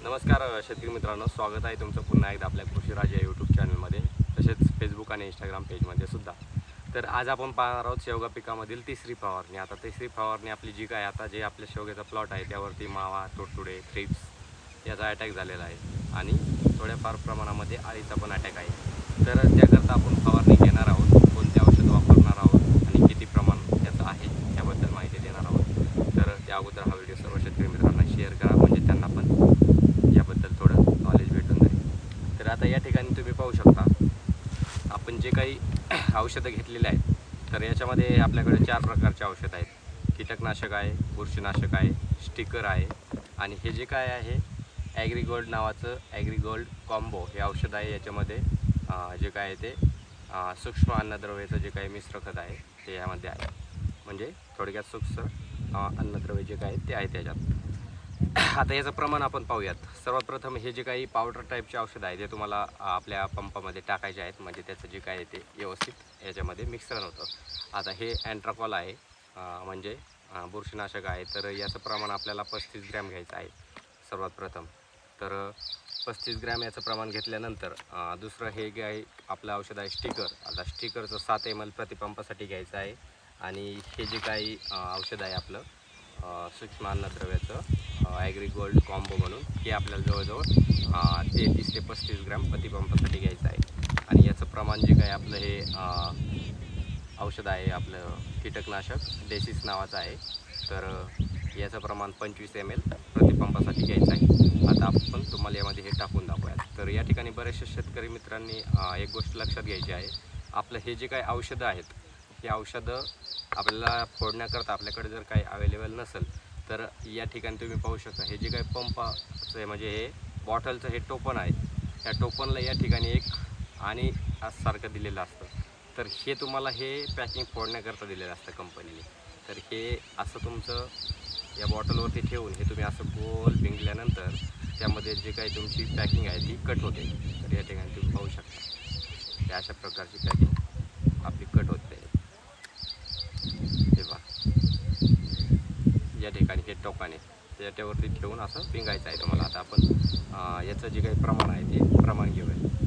नमस्कार शेतकरी मित्रांनो, स्वागत आहे तुमचं पुन्हा एकदा आपल्या कृषी राज या यूट्यूब चॅनलमध्ये, तसेच फेसबुक आणि इंस्टाग्राम पेजमध्ये सुद्धा. तर आज आपण पाहणार आहोत शेवगा पिकामधील तिसरी फवारणी. आता तिसरी फवारणी आपली जी काय आता जे आपल्या शेवग्याचा प्लॉट आहे त्यावरती मावा, तुडतुडे, थ्रिप्स याचा अटॅक झालेला आहे आणि थोड्याफार प्रमाणामध्ये अळीचा पण अटॅक आहे. तर त्याकरता आपण फवारणी घेणार आहोत, कोणते औषध वापरणार आहोत आणि किती प्रमाण त्याचं आहे याबद्दल माहिती देणार आहोत. तर त्या अगोदर हा व्हिडिओ सर्व शेतकरी मित्रांना शेअर करा, म्हणजे त्यांना पण याबद्दल थोडं नॉलेज भेटून जाईल. तर आता या ठिकाणी तुम्ही पाहू शकता आपण जे काही औषधं घेतलेले आहेत, तर याच्यामध्ये आपल्याकडे 4 प्रकारचे औषध आहेत. कीटकनाशक आहे, बुरशीनाशक आहे, स्टिकर आहे आणि हे जे काय आहे ॲग्रीगोल्ड नावाचं ॲग्रीगोल्ड कॉम्बो हे औषध आहे. याच्यामध्ये जे काय आहे ते सूक्ष्म अन्नद्रव्याचं जे काही मिश्र खत आहे ते यामध्ये आहे. म्हणजे थोडक्यात सूक्ष्म अन्नद्रव्य जे काय ते आहे त्याच्यात. आता याचं प्रमाण आपण पाहूयात. सर्वात प्रथम हे जे काही पावडर टाईपचे औषध आहे ते तुम्हाला आपल्या पंपामध्ये टाकायचे आहेत, म्हणजे त्याचं जे काय आहे ते व्यवस्थित याच्यामध्ये मिश्रण होतं. आता हे अँट्राकॉल आहे, म्हणजे बुरशीनाशक आहे. तर याचं प्रमाण आपल्याला 35 ग्रॅम घ्यायचं आहे सर्वात प्रथम. तर 35 ग्रॅम याचं प्रमाण घेतल्यानंतर दुसरं हे आहे आपलं औषध आहे स्टिकर. आता स्टिकरचं 7 ml प्रतिपंपासाठी घ्यायचं आहे. आणि हे जे काही औषध आहे आपलं सूक्ष्म अन्नद्रव्याचं ॲग्रीगोल्ड कॉम्बो म्हणून, हे आपल्याला जवळजवळ 33 ते 35 ग्रॅम प्रतिपंपासाठी घ्यायचं आहे. आणि याचं प्रमाण जे काही आपलं हे औषध आहे आपलं कीटकनाशक डेसिस नावाचं आहे. तर याचं प्रमाण 25 ml प्रतिपंपासाठी घ्यायचं आहे. आता आपण तुम्हाला यामध्ये हे टाकून दाखवूयात. तर या ठिकाणी बरेचसे शेतकरी मित्रांनी एक गोष्ट लक्षात घ्यायची आहे. आपलं हे जे काही औषधं आहेत हे औषधं आपल्याला फोडण्याकरता आपल्याकडे जर काही अवेलेबल नसेल तर या ठिकाणी तुम्ही पाहू शकता हे जे काही पंपाचं आहे, म्हणजे हे बॉटलचं हे टोपण आहे, या टोपणला या ठिकाणी एक आणि सारखं दिलेलं असतं. तर हे तुम्हाला हे पॅकिंग फोडण्याकरता दिलेलं असतं कंपनीने. तर हे असं तुमचं या बॉटलवरती ठेवून हे तुम्ही असं गोल पिंगल्यानंतर त्यामध्ये जे काही तुमची पॅकिंग आहे ती कट होते. तर या ठिकाणी तुम्ही पाहू शकता हे अशा प्रकारची पॅकिंग आपली कट होते. हे पहा, या ठिकाणी हे टोकाने त्याच्यावरती ठेवून असं पिंगायचं आहे तुम्हाला. आता आपण याचं जे काही प्रमाण आहे ते प्रमाण घेऊया.